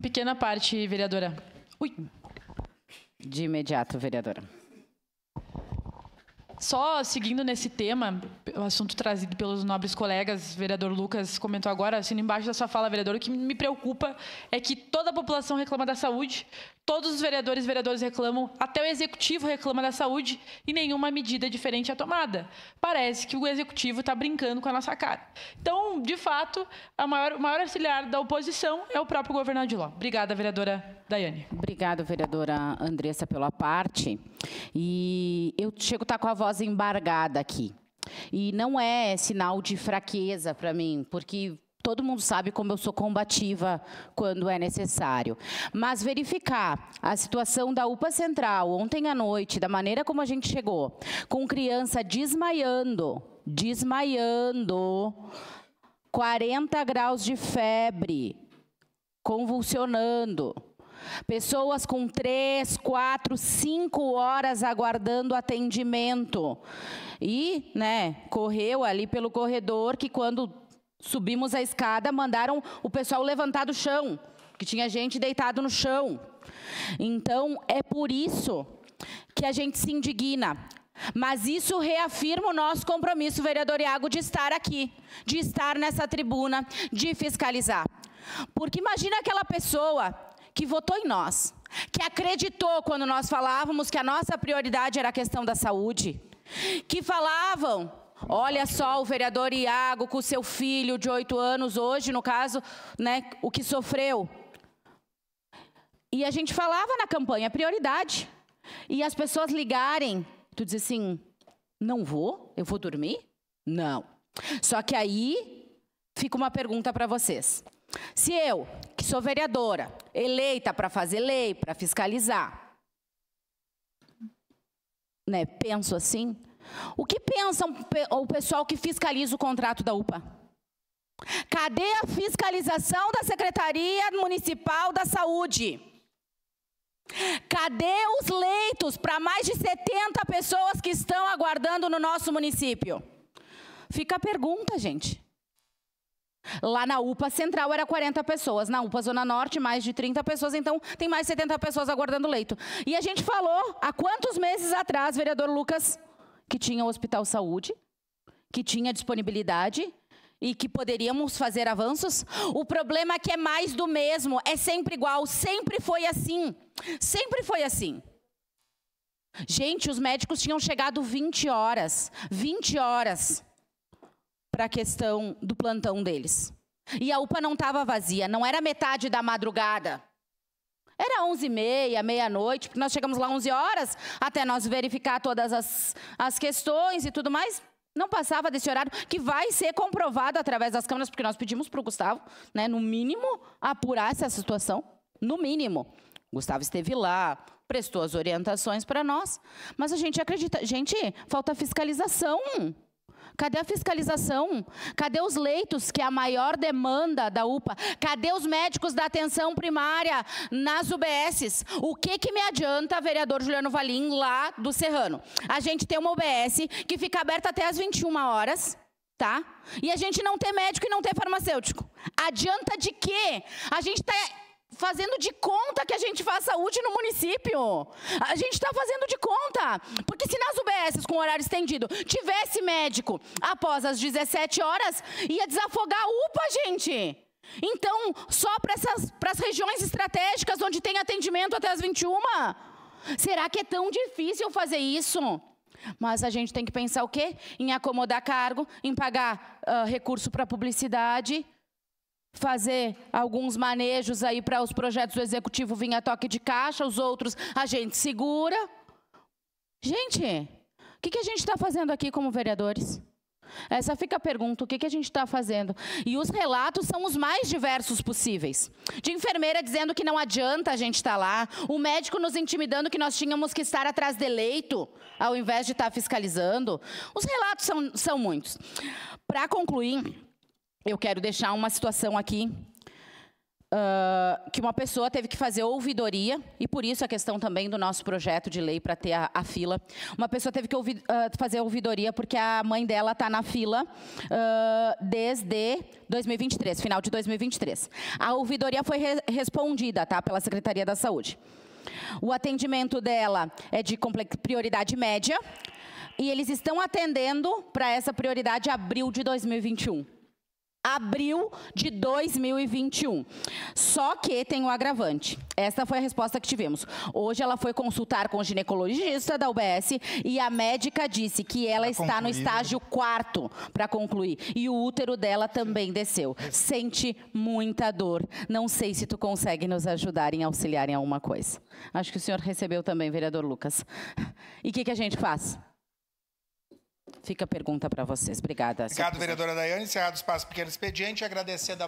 Pequena parte, vereadora. Ui. De imediato, vereadora. Só seguindo nesse tema, o assunto trazido pelos nobres colegas, o vereador Lucas comentou agora, assino embaixo da sua fala, vereador, o que me preocupa é que toda a população reclama da saúde, todos os vereadores e vereadoras reclamam, até o executivo reclama da saúde e nenhuma medida diferente é tomada. Parece que o executivo está brincando com a nossa cara. Então, de fato, o maior auxiliar da oposição é o próprio governador de Ló. Obrigada, vereadora Daiane. Obrigada, vereadora Andressa, pela parte. E eu chego a estar com a voz embargada aqui. E não é sinal de fraqueza para mim, porque todo mundo sabe como eu sou combativa quando é necessário. Mas verificar a situação da UPA Central ontem à noite, da maneira como a gente chegou, com criança desmaiando, 40 graus de febre, convulsionando, pessoas com 3, 4, 5 horas aguardando atendimento. E, correu ali pelo corredor que quando subimos a escada, mandaram o pessoal levantar do chão, que tinha gente deitado no chão. Então, é por isso que a gente se indigna. Mas isso reafirma o nosso compromisso, vereador Iago, de estar aqui, de estar nessa tribuna, de fiscalizar. Porque imagina aquela pessoa que votou em nós, que acreditou quando nós falávamos que a nossa prioridade era a questão da saúde, que falavam, olha só o vereador Iago com o seu filho de 8 anos hoje, no caso, o que sofreu. E a gente falava na campanha, prioridade. E as pessoas ligarem, tu diz assim, não vou? Eu vou dormir? Não. Só que aí fica uma pergunta para vocês. Se eu, que sou vereadora, eleita para fazer lei, para fiscalizar, penso assim, o que pensam o pessoal que fiscaliza o contrato da UPA? Cadê a fiscalização da Secretaria Municipal da Saúde? Cadê os leitos para mais de 70 pessoas que estão aguardando no nosso município? Fica a pergunta, gente. Lá na UPA Central era 40 pessoas, na UPA Zona Norte mais de 30 pessoas, então tem mais de 70 pessoas aguardando leito. E a gente falou, há quantos meses atrás, vereador Lucas, que tinha o Hospital Saúde, que tinha disponibilidade e que poderíamos fazer avanços? O problema é que é mais do mesmo, é sempre igual, sempre foi assim. Sempre foi assim. Gente, os médicos tinham chegado 20 horas para a questão do plantão deles. E a UPA não estava vazia, não era metade da madrugada. Era 11h30, meia-noite, porque nós chegamos lá 11 horas, até nós verificar todas as questões e tudo mais. Não passava desse horário, que vai ser comprovado através das câmeras, porque nós pedimos para o Gustavo, no mínimo, apurar essa situação. No mínimo. O Gustavo esteve lá, prestou as orientações para nós, mas a gente acredita. Gente, falta fiscalização. Cadê a fiscalização? Cadê os leitos, que é a maior demanda da UPA? Cadê os médicos da atenção primária nas UBSs? O que me adianta, vereador Juliano Valim, lá do Serrano? A gente tem uma UBS que fica aberta até às 21 horas, tá? E a gente não ter médico e não ter farmacêutico. Adianta de quê? A gente está fazendo de conta que a gente faz saúde no município. A gente está fazendo de conta. Porque se nas UBSs com horário estendido tivesse médico após as 17 horas, ia desafogar a UPA, gente. Então, só para as regiões estratégicas onde tem atendimento até as 21? Será que é tão difícil fazer isso? Mas a gente tem que pensar o quê? Em acomodar cargo, em pagar recurso para publicidade, fazer alguns manejos aí para os projetos do executivo vir a toque de caixa, os outros a gente segura. Gente, o que a gente está fazendo aqui como vereadores? Essa fica a pergunta, o que a gente está fazendo? E os relatos são os mais diversos possíveis. De enfermeira dizendo que não adianta a gente estar lá, o médico nos intimidando que nós tínhamos que estar atrás de leito, ao invés de estar fiscalizando. Os relatos são muitos. Para concluir, eu quero deixar uma situação aqui que uma pessoa teve que fazer ouvidoria, e por isso a questão também do nosso projeto de lei para ter a fila. Uma pessoa teve que fazer ouvidoria porque a mãe dela está na fila desde 2023, final de 2023. A ouvidoria foi respondida, tá, pela Secretaria da Saúde. O atendimento dela é de prioridade média e eles estão atendendo para essa prioridade abril de 2021. Abril de 2021. Só que tem um agravante. Essa foi a resposta que tivemos. Hoje ela foi consultar com o ginecologista da UBS e a médica disse que ela está no estágio 4 para concluir. E o útero dela também desceu. Sente muita dor. Não sei se tu consegue nos ajudar em auxiliar em alguma coisa. Acho que o senhor recebeu também, vereador Lucas. E o que a gente faz? Fica a pergunta para vocês. Obrigada. Obrigado, vereadora Daiane. Encerrado o espaço pequeno expediente. Agradecer da